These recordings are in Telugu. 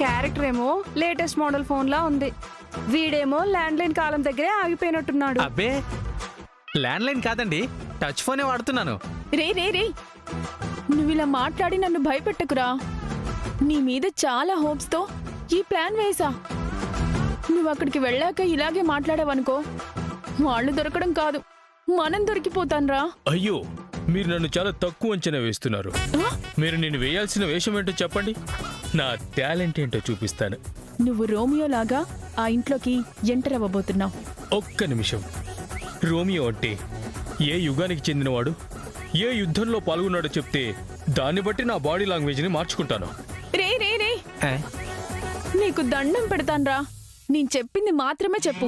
క్యారెక్టర్ ఏమో లేటెస్ట్ మోడల్ ఫోన్ లా ఉంది. వీడేమో ల్యాండ్లైన్ కాలం దగ్గరే ఆగిపోయినట్టున్నాడు. అబ్బే ల్యాండ్లైన్ కాదండి, టచ్ ఫోనే వాడుతున్నాను. రే రే రే, నువ్వు ఇలా మాట్లాడి నన్ను భయపెట్టకురా. నీ మీద చాలా హోప్స్తో ఈ ప్లాన్ వేసా. నువ్వు అక్కడికి వెళ్ళాక ఇలాగే మాట్లాడావనుకో, వాళ్ళు దొరకడం కాదు, మనం దొరికిపోతాన్రా. అయ్యో, మీరు నన్ను చాలా తక్కువ అంచనా వేస్తున్నారు. మీరు నేను వేయాల్సిన వేషం ఏంటో చెప్పండి, నా టాలెంట్ ఏంటో చూపిస్తాను. నువ్వు రోమియోలాగా ఆ ఇంట్లోకి ఎంటర్ అవ్వబోతున్నావు. ఒక్క నిమిషం. రోమియో అంటే ఏ యుగానికి చెందినవాడు, ఏ యుద్ధంలో పాల్గొన్నాడో చెప్తే దాన్ని బట్టి నా బాడీ లాంగ్వేజ్ని మార్చుకుంటాను. రే రే రే, నీకు దండం పెడతాన్రా, నేను చెప్పింది మాత్రమే చెప్పు.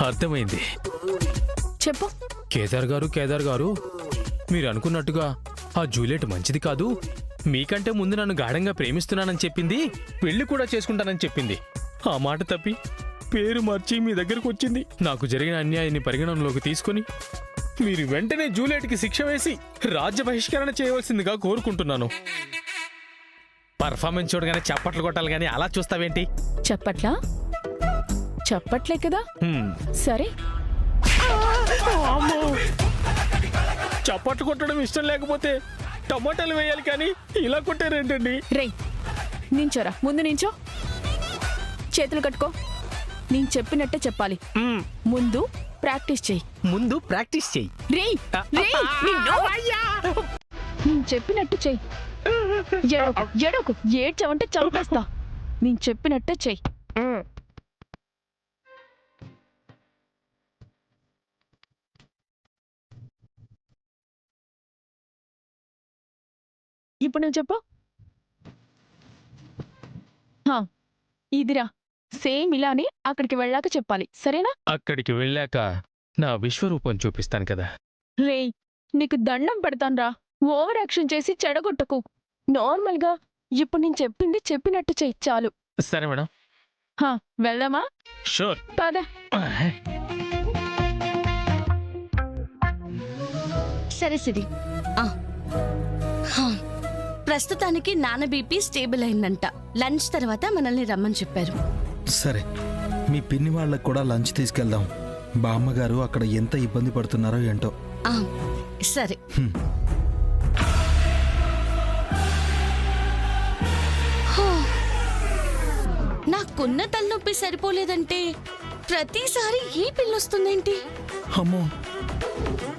అర్థమైంది. చెప్పు. కేదార్ గారు మీరు అనుకున్నట్టుగా ఆ జూలియట్ మంచిది కాదు. మీకంటే ముందు నన్ను గాఢంగా ప్రేమిస్తున్నానని చెప్పింది, పెళ్లి కూడా చేసుకుంటానని చెప్పింది. ఆ మాట తప్పి పేరు మార్చి మీ దగ్గరకు వచ్చింది. నాకు జరిగిన అన్యాయాన్ని పరిగణనలోకి తీసుకుని మీరు వెంటనే జూలియట్కి శిక్ష వేసి రాజ్య బహిష్కరణ చేయవలసిందిగా కోరుకుంటున్నాను. పర్ఫార్మెన్స్ చూడగానే చప్పట్లు కొట్టాలి గానీ అలా చూస్తావేంటి? చెప్పట్లా? చెప్పట్లే కదా. సరే, చప్పట్లు కొట్టడం ఇష్టం లేకపోతే టమాటాలు వేయాలి కానీ ఇలా కొట్టారేంటండి? రేయ్, నించోరా, ముందు నించో, చేతులు కట్టుకో. నేను చెప్పినట్టే చెప్పాలి. ముందు ప్రాక్టీస్ చెయ్యి. ముందు ప్రాక్టీస్ చెయ్యి. రేయ్ రేయ్, నేను చెప్పినట్టు చెయ్యి. ఎడోకు, ఏడ్చావంటే చంపేస్తా. నేను చెప్పినట్టే చెయ్యి. ఇప్పుడు నువ్వు చెప్పు. ఇదిరా, సేమ్ ఇలానే అక్కడికి వెళ్ళాక చెప్పాలి, సరేనా? అక్కడికి వెళ్ళాక నా విశ్వరూపం చూపిస్తాను కదా. రేయ్, నీకు దండం పెడతాన్రా, ఓవర్ యాక్షన్ చేసి చెడగొట్టకు. నార్మల్గా ఇప్పుడు నేను చెప్పింది చెప్పినట్టు చెయ్యి చాలు. సరే మేడం. వెళ్దామా? షూర్. పద. సరే సిరి, ప్రస్తుతానికి నాన్న బీపీ స్టేబుల్ అయిందంట. లంచ్ తర్వాత మనల్ని రమ్మని చెప్పారు. సరే, మీ పిన్ని వాళ్ళకి కూడా లంచ్ తీసుకెళ్దాం. బామ్మగారు అక్కడ ఎంత ఇబ్బంది పడుతున్నారో ఏంటో. సరే. నాకున్న తలనొప్పి సరిపోలేదంటే ప్రతిసారి ఈ పిల్లొస్తుందేంటి? అమ్మో,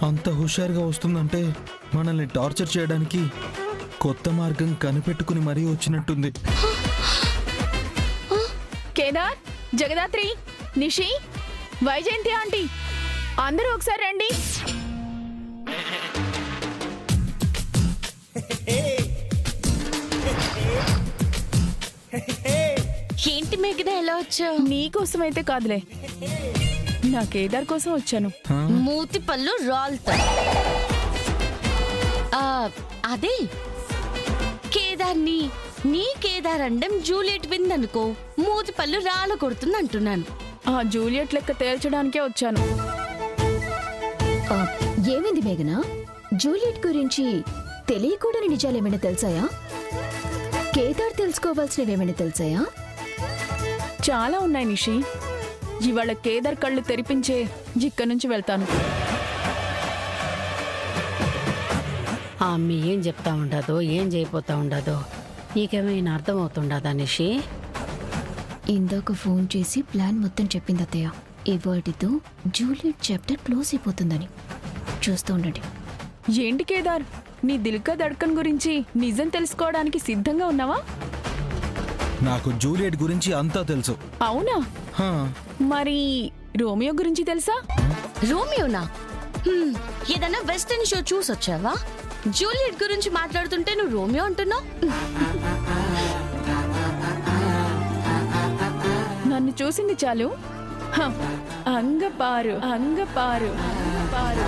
అంత హుషారుగా వస్తుందంటే మనల్ని టార్చర్ చేయడానికి కొత్త మార్గం కనిపెట్టుకుని మరీ వచ్చినట్టుంది. కేదార్, జగదాత్రి, నిషి, వైజయంతి ఆంటీ, అందరూ ఒకసారి రండి. ఏంటి మేఘన ఎలా వచ్చావు? నీకోసమైతే కాదులే, నా కేదార్ కోసం వచ్చాను. మూతి పళ్ళు రాల్తా. అదే కేదార్ని నీ కేదార్ అండం జూలియట్ విందనుకో, మూతి పళ్ళు రాళ్ళ కొడుతుంది అంటున్నాను. ఆ జూలియట్ లెక్క తేల్చడానికే వచ్చాను. ఏమైంది మేఘనా? జూలియట్ గురించి తెలియకూడని నిజాలేమైనా తెలుసాయా? కేదార్ తెలుసుకోవాల్సినవేమైనా తెలుసాయా? చాలా ఉన్నాయి నిషి. ఇవాళ కేదార్ కళ్ళు తెరిపించే ఇక్కడి నుంచి వెళ్తాను. ఆ అమ్మి ఏం చెప్తా ఉండదో, ఏం చేయపోతా ఉండదో నీకేమైనా అర్థమవుతుండదా నిషి? ఇందాక ఫోన్ చేసి ప్లాన్ మొత్తం చెప్పింది అత్తయ్య. ఇవాటితో జూలియట్ చాప్టర్ క్లోజ్ అయిపోతుందని. చూస్తూ ఉండండి. ఏంటి కేదార్, నీ దిల్కా దడ్కన్ గురించి నిజం తెలుసుకోవడానికి సిద్ధంగా ఉన్నావా? నాకు జూలియట్ గురించి అంతా తెలుసు. అవునా? మరి రోమియో గురించి తెలుసా? రోమియోనా? ఏదన్నా వెస్టర్న్ షో చూసొచ్చావా? జూలియట్ గురించి మాట్లాడుతుంటే నువ్వు రోమియో అంటున్నావు. నన్ను చూసింది చాలు. అంగపారు అంగపారు అంగపారు.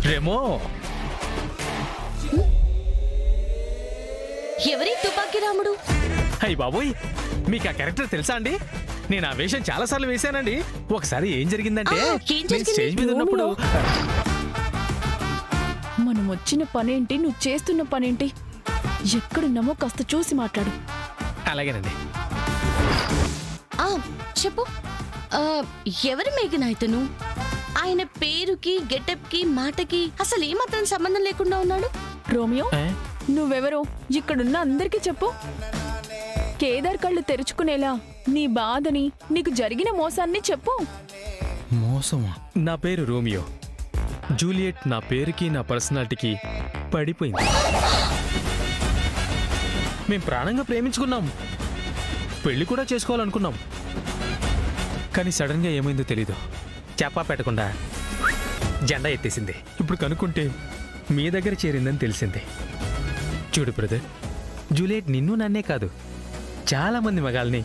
రే నువ్వేమో ఎవరి తుపాకీ రాముడు? అయ్యి బాబోయ్, మీకు ఆ క్యారెక్టర్ తెలుసా అండి? నేను ఆ వేషం చాలా సార్లు వేశానండి. ఒకసారి ఏం జరిగిందంటే ఏం నేను జరిగింది? స్టేజ్ మీద ఉన్నప్పుడు మనం వచ్చిన పనేంటి, నువ్వు చేస్తున్న పనేంటి, ఎక్కడున్నామో కాస్త చూసి మాట్లాడు. అలాగేనండి. ఆ, చెప్పు. ఎవరి మేఘనా ఇతను? ఆయన పేరుకి, గెటప్ కి, మాటకి అసలు ఏమాత్రం సంబంధం లేకుండా ఉన్నాడు. రోమియో, ఏ? నువ్వెవరో ఇక్కడున్న అందరికీ చెప్పు. కేదార్ కళ్ళు తెరుచుకునేలా నీ బాధని, నీకు జరిగిన మోసాన్ని చెప్పు. మోసమా? నా పేరు రోమియో. జూలియట్ నా పేరుకి నా పర్సనాలిటీకి పడిపోయింది. మేం ప్రాణంగా ప్రేమించుకున్నాం, పెళ్లి కూడా చేసుకోవాలనుకున్నాం. కానీ సడన్గా ఏమైందో తెలీదు. చెప్పా పెట్టకుండా జెండా ఎత్తేసింది. ఇప్పుడు కనుక్కుంటే మీ దగ్గర చేరిందని తెలిసింది. చూడు బ్రదర్, జూలియట్ నిన్ను నన్నే కాదు, చాలా మంది మగాల్ని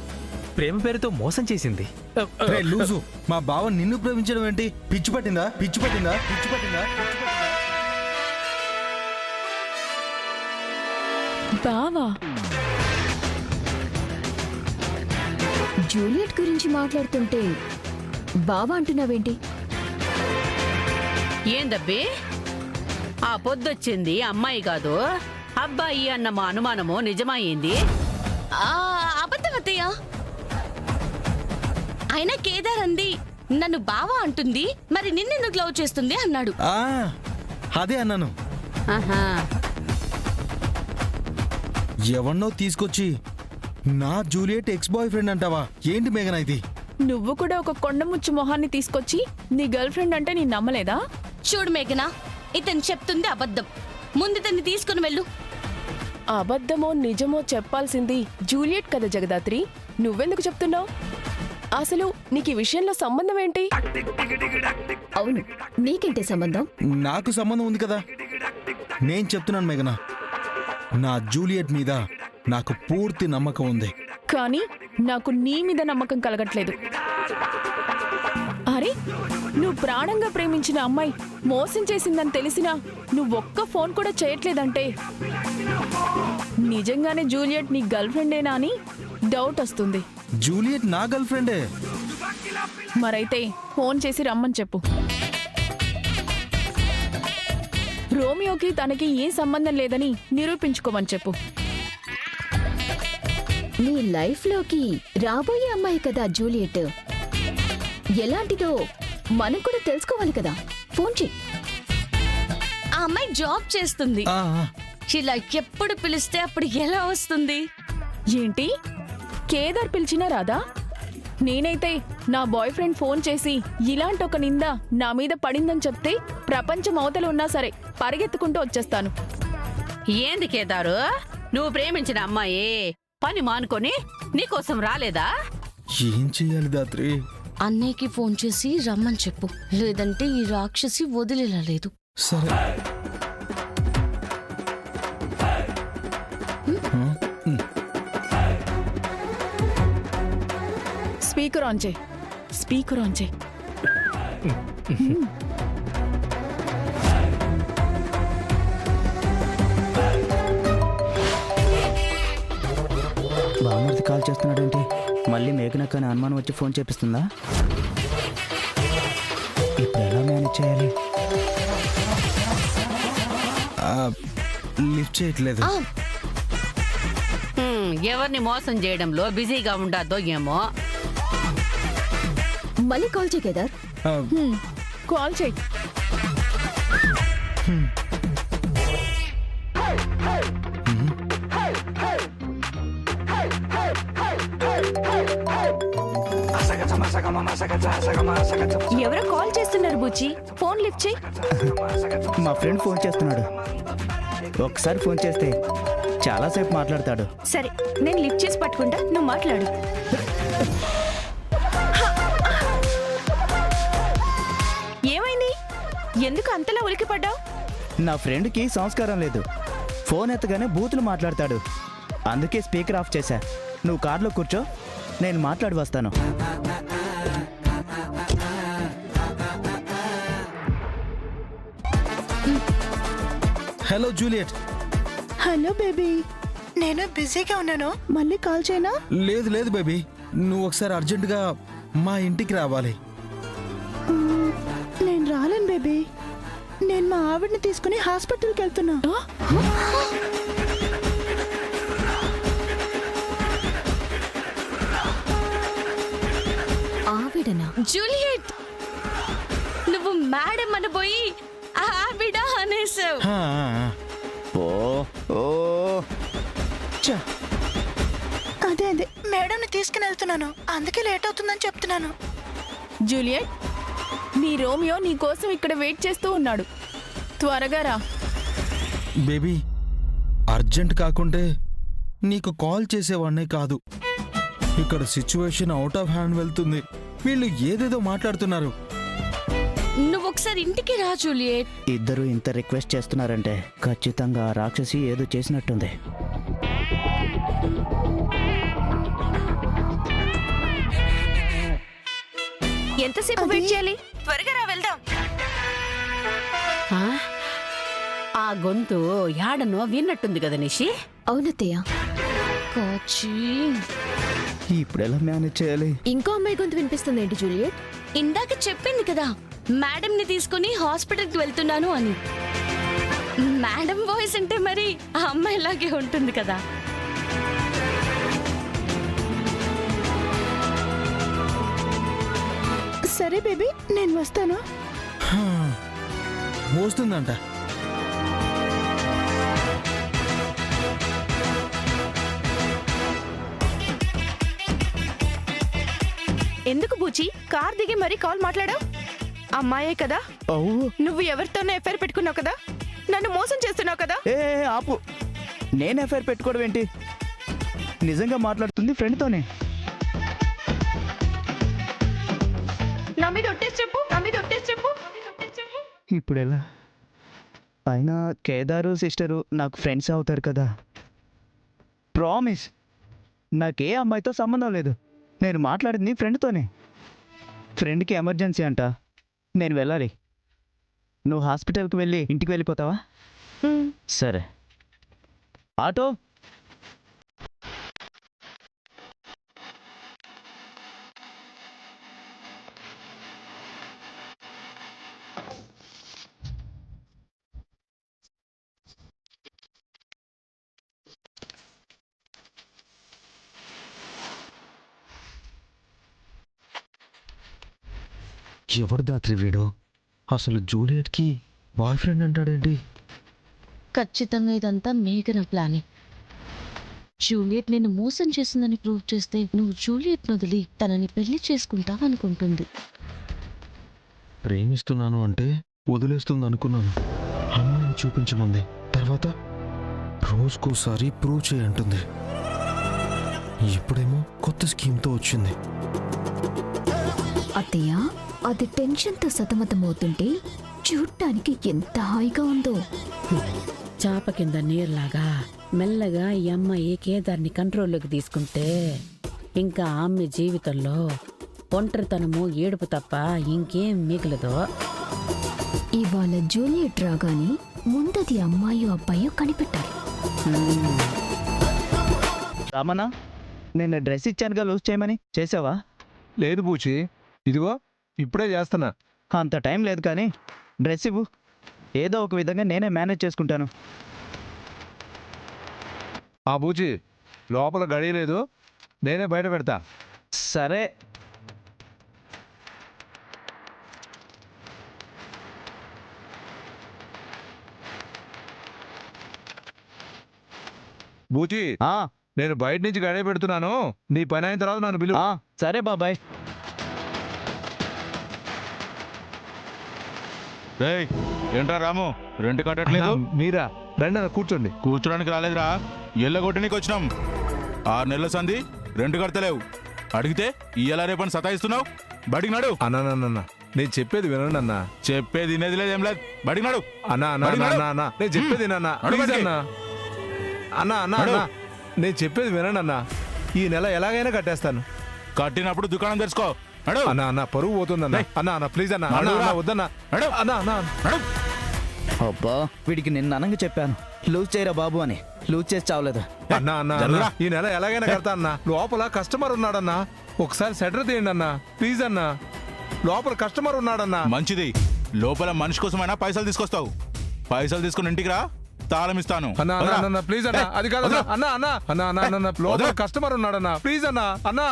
ప్రేమ పేరుతో మోసం చేసింది. రే లూజు, మా బావ నిన్ను ప్రేమించడం ఏంటి? పిచ్చి పట్టిందా? పిచ్చి పట్టిందా? పిచ్చి పట్టిందా? బావా, జూలియట్ గురించి మాట్లాడుతుంటే బావా అంటున్నావేంటి? ఏందబ్బి, ఆ పొద్దొచ్చింది అమ్మాయి కాదు అబ్బాయి అన్న మా అనుమానము నిజమయ్యింది. అబద్ధం అత్తయ్య. ఆయన కేదార్ అంది నన్ను బావా అంటుంది, మరి నిన్నెందుకు లవ్ చేస్తుంది అన్నాడు. ఆ, అదే అన్నాను. ఆహా, ఎవన్నో తీసుకొచ్చి నా జూలియట్ ఎక్స్ బాయ్ ఫ్రెండ్ అంటావా? ఏంటి మేఘనా ఇది? నువ్వు కూడా ఒక కొండముచ్చు మొహాన్ని తీసుకొచ్చి నీ గర్ల్ ఫ్రెండ్ అంటే నీ నమ్మలేదా? చూడు మేఘనా, ఇతను చెప్తుంది అబద్ధం. ముందు తన్ని తీసుకుని వెళ్ళు. అబద్ధమో నిజమో చెప్పాల్సింది జూలియట్ కదా జగదాత్రి, నువ్వెందుకు చెప్తున్నావు? అసలు నీకు ఈ విషయంలో సంబంధం ఏంటి? అవును, నీకేంటి సంబంధం? నాకు సంబంధం ఉంది కదా. నేను చెప్తున్నాను మేఘనా, నా జూలియట్ మీద నాకు పూర్తి నమ్మకం ఉంది. కానీ నాకు నీ మీద నమ్మకం కలగట్లేదు. అరే, నువ్వు ప్రాణంగా ప్రేమించిన అమ్మాయి మోసం చేసిందని తెలిసినా నువ్వొక్క ఫోన్ కూడా చేయట్లేదంటే నిజంగానే జూలియట్ నీ గర్ల్ ఫ్రెండేనా అని డౌట్ వస్తుంది. జూలియట్ నా గర్ల్ ఫ్రెండే. మరైతే ఫోన్ చేసి రమ్మని చెప్పు. రోమియోకి తనకి ఏ సంబంధం లేదని నిరూపించుకోమని చెప్పు. నీ లైఫ్లోకి రాబోయే అమ్మాయి కదా జూలియట్. ఎలాంటిదో మనం కూడా తెలుసుకోవాలి కదా. ఫోన్ చెయ్యి. ఆ అమ్మాయి జాబ్ చేస్తుంది. ఆ, ఆ. ఇలా ఎప్పుడు పిలిస్తే అప్పుడు ఎలా వస్తుంది? ఏంటి, కేదార్ పిలిచినా రాదా? నేనైతే నా బాయ్ ఫ్రెండ్ ఫోన్ చేసి ఇలాంటి ఒక నింద నా మీద పడిందని చెప్తే ప్రపంచం అవతల ఉన్నా సరే పరిగెత్తుకుంటూ వచ్చేస్తాను. ఏంది కేదారు, నువ్వు ప్రేమించిన అమ్మాయి పని మానుకొని నీకోసం రాలేదా? ఏం చెయ్యాలి దాత్రి? అన్నయ్యకి ఫోన్ చేసి రమ్మని చెప్పు, లేదంటే ఈ రాక్షసి వదిలేలా లేదు. సరే. స్పీకర్ ఆన్ చేయి, స్పీకర్ ఆన్ చేయి. బామ్మర్ది కాల్ చేస్తున్నాడేంటి? మళ్ళీ మేఘనక్క అని అనుమానం వచ్చి ఫోన్ చేపిస్తుందా? ఇప్పుడు ఎలా మేనేజ్ చేయాలి? లిఫ్ట్ చేయట్లేదు. ఎవరిని మోసం చేయడంలో బిజీగా ఉండదో ఏమో. మళ్ళీ కాల్ చేయి కేదార్. కాల్ చేయి. ఎవరో కాల్ చేస్తున్నారు బుజ్జి, ఫోన్ లిఫ్ట్ చేయి. మా ఫ్రెండ్ ఫోన్ చేస్తున్నాడు. ఒకసారి ఫోన్ చేస్తే చాలాసేపు మాట్లాడతాడు. సరే, నేను లిఫ్ట్ చేసి పట్టుకుంటా, నువ్వు మాట్లాడు. ఏమైంది? ఎందుకు అంతలా ఉలికిపడ్డావు? నా ఫ్రెండ్కి సంస్కారం లేదు. ఫోన్ ఎత్తగానే బూతులు మాట్లాడతాడు. అందుకే స్పీకర్ ఆఫ్ చేశా. నువ్వు కార్లో కూర్చో, నేను మాట్లాడి వస్తాను. Hello Juliet. హలో బేబీ, నేను బిజీగా ఉన్నాను, మళ్ళీ కాల్ చేయనా? లేదు లేదు బేబీ, నువ్వు ఒకసారి అర్జెంటుగా మా ఇంటికి రావాలి. నేను రాలేను బేబీ, నేను మా ఆవిడని తీసుకుని హాస్పిటల్కి వెళ్తున్నా. ఆవిడనా? జూలియట్, నువ్వు మేడం అనబోయి ఆవిడ అనేసావు. హా, ఓ ఓ చ్చ. అదే అదే మేడంని తీసుకుని వెళ్తున్నాను, అందుకే లేట్ అవుతుందని చెప్తున్నాను. జూలియట్, నీ రోమియో నీ కోసం ఇక్కడ వెయిట్ చేస్తూ ఉన్నాడు. త్వరగా రా. బేబీ అర్జెంట్ కాకుంటే నీకు కాల్ చేసేవాడినే కాదు. ఇక్కడ సిచ్యువేషన్ అవుట్ ఆఫ్ హ్యాండ్ వెళ్తుంది. వీళ్ళు ఏదేదో మాట్లాడుతున్నారు. నువ్వు ఒకసారి ఇంటికి రా జూలియట్. ఇద్దరు ఇంత రిక్వెస్ట్ చేస్తున్నారంటే ఖచ్చితంగా ఆ రాక్షసి ఏదో చేసినట్టుంది. ఎంతసేపు వెయిట్ చేయాలి? త్వరగా రా, వెళ్దాం. ఆ? ఆ గొంతు యాడనో విన్నట్టుంది కదా నిషి. అవునత్తయ్య. కాచి, ఇప్పుడు ఎలా మేనేజ్ చేయాలి? ఇంకో అమ్మాయి గొంతు వినిపిస్తుంది ఏంటి జూలియట్? ఇందాక చెప్పింది కదా మేడం ని తీసుకుని హాస్పిటల్కి వెళ్తున్నాను అని. మేడం వాయిస్ అంటే మరి ఆ అమ్మాయిలాగే ఉంటుంది కదా. సరే బేబీ, నేను వస్తాను. హా, వస్తుందంట. ఎందుకు బూచి కార్ దిగి మరీ కాల్ మాట్లాడావు? అమ్మాయే కదా, ఓ నువ్వు ఎవరితోనో ఎఫ్ఐఆర్ పెట్టుకున్నావు కదా, నన్ను మోసం చేస్తున్నావు కదా. ఏ ఆపు, నేను ఎఫ్ఐఆర్ పెట్టుకోవడం ఏంటి? నిజంగా మాట్లాడుతుంది ఫ్రెండ్తోనే. నా మీద ఒట్టేసి చెప్పు, నా మీద ఒట్టేసి చెప్పు. ఇప్పుడు ఎలా? అయినా కేదారు సిస్టరు నాకు ఫ్రెండ్స్ అవుతారు కదా. ప్రామిస్, నాకే అమ్మాయితో సంబంధం లేదు. నేను మాట్లాడింది ఫ్రెండ్తోనే. ఫ్రెండ్కి ఎమర్జెన్సీ అంట, నేను వెళ్ళాలి. నువ్వు హాస్పిటల్కి వెళ్ళి ఇంటికి వెళ్ళిపోతావా? సరే. ఆటో. ఎవరు దాత్రి వీడు? అసలు జూలియట్కి బాయ్ ఫ్రెండ్ అంటాడేంటి? ఖచ్చితంగా ఇదంతా మేఘన ప్లానింగ్. జూలియట్ నేను మోసం చేసిందని ప్రూవ్ చేస్తే నువ్వు జూలియట్ వదిలి తనని పెళ్లి చేసుకుంటా అనుకుంటుంది. ప్రేమిస్తున్నాను అంటే వదిలేస్తుంది అనుకున్నాను. అమ్మాయిని చూపించమంది, తర్వాత రోజుకోసారి ప్రూవ్ చేయంటుంది. ఇప్పుడేమో కొత్త స్కీమ్తో వచ్చింది. అత్తయ్య, అది టెన్షన్తో సతమతమవుతుంటే చూడటానికి ఎంత హాయిగా ఉందో. చాప కింద నీరులాగా మెల్లగా ఈ అమ్మాయి కేదార్ని కంట్రోల్లోకి తీసుకుంటే ఇంకా ఆమె జీవితంలో ఒంటరితనము ఏడుపు తప్ప ఇంకేం మిగలదో. ఇవాళ జూలియట్ రాగానే ముందది అమ్మాయో అబ్బాయో కనిపెట్టాలి. రామనా, నేను డ్రెస్ ఇచ్చానుగా లూజ్ చేయమని, చేసావా? లేదు బూచి, ఇదిగో ఇప్పుడే చేస్తున్నా. అంత టైం లేదు కానీ డ్రెస్ ఇవ్వు. ఏదో ఒక విధంగా నేనే మేనేజ్ చేసుకుంటాను. ఆ బూచి, లోపల గడి లేదు, నేనే బయట పెడతా. సరే. బూచి, ఆ, నేను బయట నుంచి గడి పెడుతున్నాను, నీ పని అయిన తర్వాత నన్ను పిలువు. ఆ, సరే బాబాయ్. ఏంట్రా రాము, రెంట్ కట్టట్లేదు? మీరా? రండి అన్న, కూర్చోండి. కూర్చోడానికి రాలేదురా, ఎల్లగొట్టడానికి వచ్చినాం. 6 నెలల సంధి రెంట్ కడతలేవు. అడిగితే ఇయ్యాల రేపని సతాయిస్తున్నావు. బడికి నడు. అన్న, నేను చెప్పేది వినండి అన్న. చెప్పేది వినేది లేదు, ఏం లేదు. బడికి నడు. అన్న, నేను చెప్పేది వినన్నా. ప్లీజ్ అన్న. అన్న, నేను చెప్పేది వినండి అన్న. ఈ నెల ఎలాగైనా కట్టేస్తాను. కట్టినప్పుడు దుకాణం తెరుచుకో. నడు. అన్న, పరువు పోతుందన్న. అన్న, ప్లీజ్ అన్న. వద్దన్న. నడు. అన్న. నడు. అబ్బా వీడికి నిన్న అనంగా చెప్పాను లూజ్ చేయరా బాబు అని. లూజ్ చేసి చావలేదు. అన్నా అన్నా అన్నా, ఈ నెల ఎలాగైనా కడతా అన్నా. లోపల కస్టమర్ ఉన్నాడన్నా, ఒకసారి సెటర్ తీయండి అన్నా ప్లీజ్ అన్నా. లోపల కస్టమర్ ఉన్నాడన్నా. మంచిది, లోపల మనిషి కోసమైనా పైసలు తీసుకొస్తావు. పైసలు తీసుకుని ఇంటికి రా, తాళం ఇస్తాను. అన్నా అన్నా అన్నా ప్లీజ్ అన్నా, అది కాదు అన్నా. అన్నా అన్నా అన్నా అన్నా అన్నా లోపల కస్టమర్ ఉన్నాడన్నా ప్లీజ్ అన్నా. అన్నా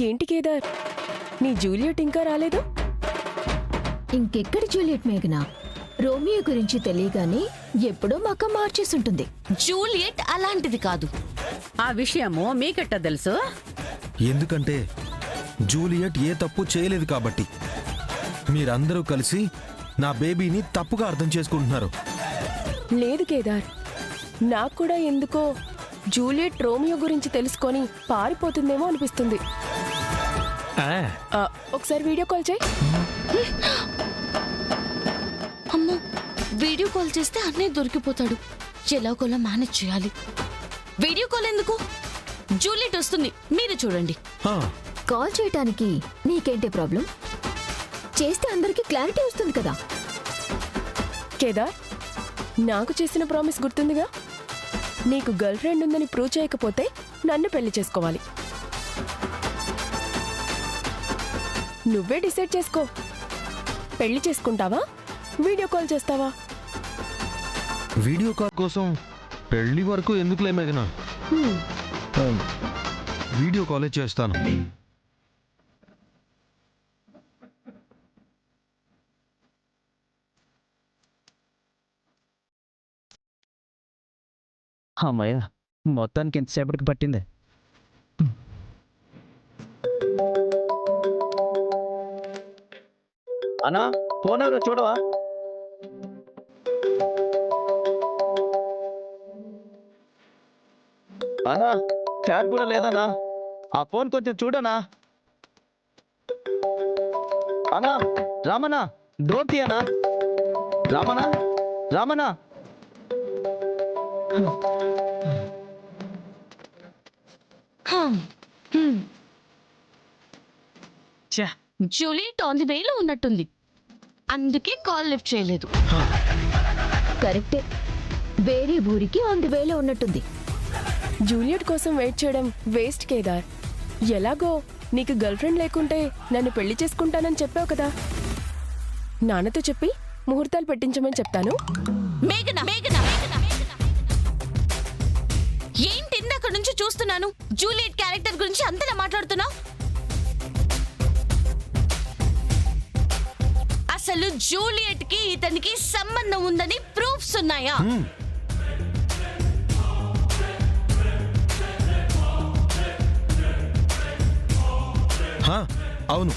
ఏంటి కేదార్, నీ జూలియట్ ఇంకా రాలేదు? ఇంకెక్కడి జూలియట్ మేఘనా? రోమియో గురించి తెలియగానే ఎప్పుడో మక్క మార్చేసుంటుంది. జూలియట్ అలాంటిది కాదు. ఆ విషయము మీకెట్ట తెలుసు? ఎందుకంటే జూలియట్ ఏ తప్పు చేయలేదు కాబట్టి. మీరందరూ కలిసి నా బేబీని తప్పుగా అర్థం చేసుకుంటున్నారు. లేదు కేదార్, నాకు కూడా ఎందుకో జూలియట్ రోమియో గురించి తెలుసుకొని పారిపోతుందేమో అనిపిస్తుంది. ఒకసారి వీడియో కాల్ చేయి. అమ్మో, వీడియో కాల్ చేస్తే అన్నయ్య దొరికిపోతాడు. ఎలాగోలా మేనేజ్ చేయాలి. వీడియో కాల్ ఎందుకు? జూలియట్ వస్తుంది, మీరు చూడండి. కాల్ చేయటానికి నీకేంటి ప్రాబ్లం? చేస్తే అందరికీ క్లారిటీ వస్తుంది కదా. కేదార్, నాకు చేసిన ప్రామిస్ గుర్తుందిగా? నీకు గర్ల్ ఫ్రెండ్ ఉందని ప్రూవ్ చేయకపోతే నన్ను పెళ్లి చేసుకోవాలి. నువ్వే డిసైడ్ చేసుకో. పెళ్లి చేసుకుంటావా, వీడియో కాల్ చేస్తావా? వీడియో కాల్ కోసం పెళ్లి వరకు ఎందుకులే మేఘనా, వీడియో కాలే చేస్తాను. అమ్మయ్య, మొత్తానికి ఎంతసేపటికి పట్టింది. అన్నా ఫోన్ ఎవరో చూడవా? అన్నా ట్యాగ్ కూడా లేదన్నా, ఆ ఫోన్ కొంచెం చూడనా. అన్నా రామనా, డోర్ తీయనా. Ramana Ramana. Juliet on the వేలో ఉన్నట్టుంది, అందుకే కాల్ లిఫ్ట్ చేయలేదు. కరెక్టే, వేరే ఊరికి ఆన్ ది వేలో ఉన్నట్టుంది. జూలియట్ కోసం వెయిట్ చేయడం వేస్ట్ కేదార్. ఎలాగో నీకు గర్ల్ ఫ్రెండ్ లేకుంటే నన్ను పెళ్లి చేసుకుంటానని చెప్పావు కదా. నాన్నతో చెప్పి ముహూర్తాలు పెట్టించమని చెప్తాను. మేఘనా, మేఘనా, మేఘనా, ఏంటి ఇందాక నుంచి చూస్తున్నాను జూలియట్ క్యారెక్టర్ గురించి అంతలా మాట్లాడుతున్నావు? అసలు జూలియట్ కి ఇతనికి సంబంధం ఉందని ప్రూఫ్స్ ఉన్నాయా? అవును,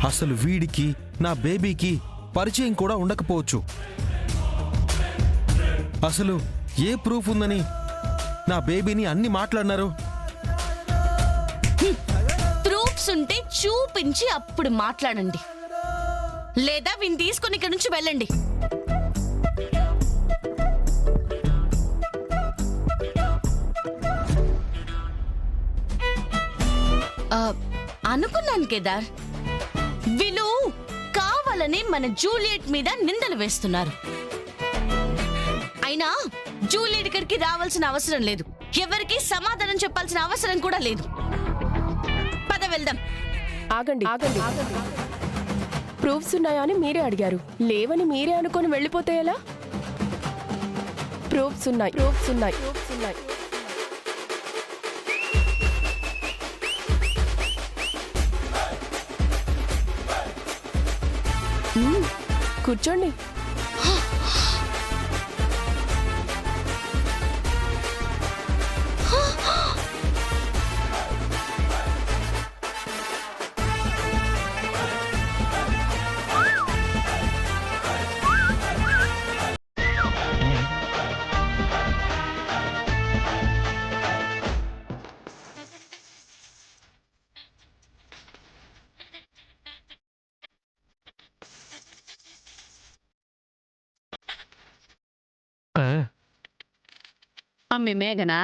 అసలు వీడికి నా బేబీకి పరిచయం కూడా ఉండకపోవచ్చు. అసలు ఏ ప్రూఫ్ ఉందని నా బేబీని అన్ని మాట్లాడినారు? ప్రూఫ్స్ ఉంటే చూపించి అప్పుడు మాట్లాడండి, లేదా వీని తీసుకొని ఇక్కడ నుంచి వెళ్ళండి. అనుకున్నాను కేదార్, వీళ్ళు కావాలని మన జూలియట్ మీద నిందలు వేస్తున్నారు. అయినా జూలియట్ ఇక్కడికి రావాల్సిన అవసరం లేదు, ఎవరికి సమాధానం చెప్పాల్సిన అవసరం కూడా లేదు. పద వెళ్దాం. ఆగండి ఆగండి ఆగండి. ప్రూఫ్స్ ఉన్నాయా అని మీరే అడిగారు, లేవని మీరే అనుకొని వెళ్ళిపోతే ఎలా? ప్రూఫ్స్ ఉన్నాయి, ప్రూఫ్స్ ఉన్నాయి, ప్రూఫ్స్ ఉన్నాయి. కూర్చోండి. అమ్మి మేఘనా,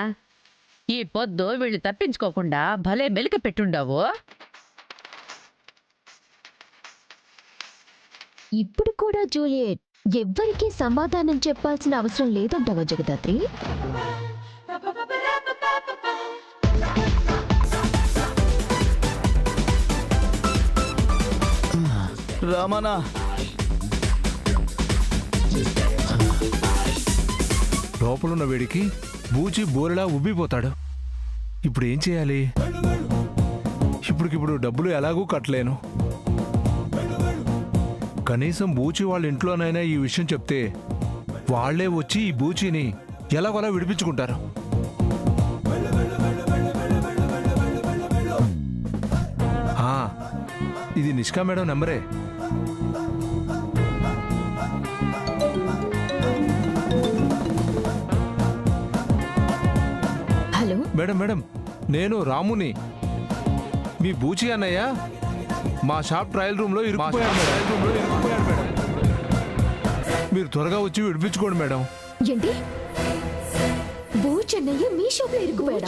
ఈ పొద్దు వీళ్ళు తప్పించుకోకుండా భలే మెలిక పెట్టుండావు. ఇప్పుడు కూడా జూలియట్ ఎవ్వరికీ సమాధానం చెప్పాల్సిన అవసరం లేదంటావా జగదాత్రి? రామానా, లోపలున్న వేడికి బూచి బోరెలా ఉబ్బిపోతాడు. ఇప్పుడు ఏం చేయాలి? ఇప్పటికిప్పుడు డబ్బులు ఎలాగూ కట్టలేను. కనీసం బూచి వాళ్ళ ఇంట్లోనైనా ఈ విషయం చెప్తే వాళ్లే వచ్చి ఈ బూచిని ఎలాగోలా విడిపించుకుంటారు. ఇది నిష్కా మేడం నెంబరే. హలో మేడం మేడం, నేను రాముని. మీ బూచి అన్నయ్య మా షాప్ ట్రయల్ రూమ్ లో ఇరుక్కుపోయాడు మేడం. మీరు త్వరగా వచ్చి విడిపించుకోండి మేడం. ఏంటి? బూ చెన్నయ్య మీ షాప్ లో ఇరుక్కుపోయాడా?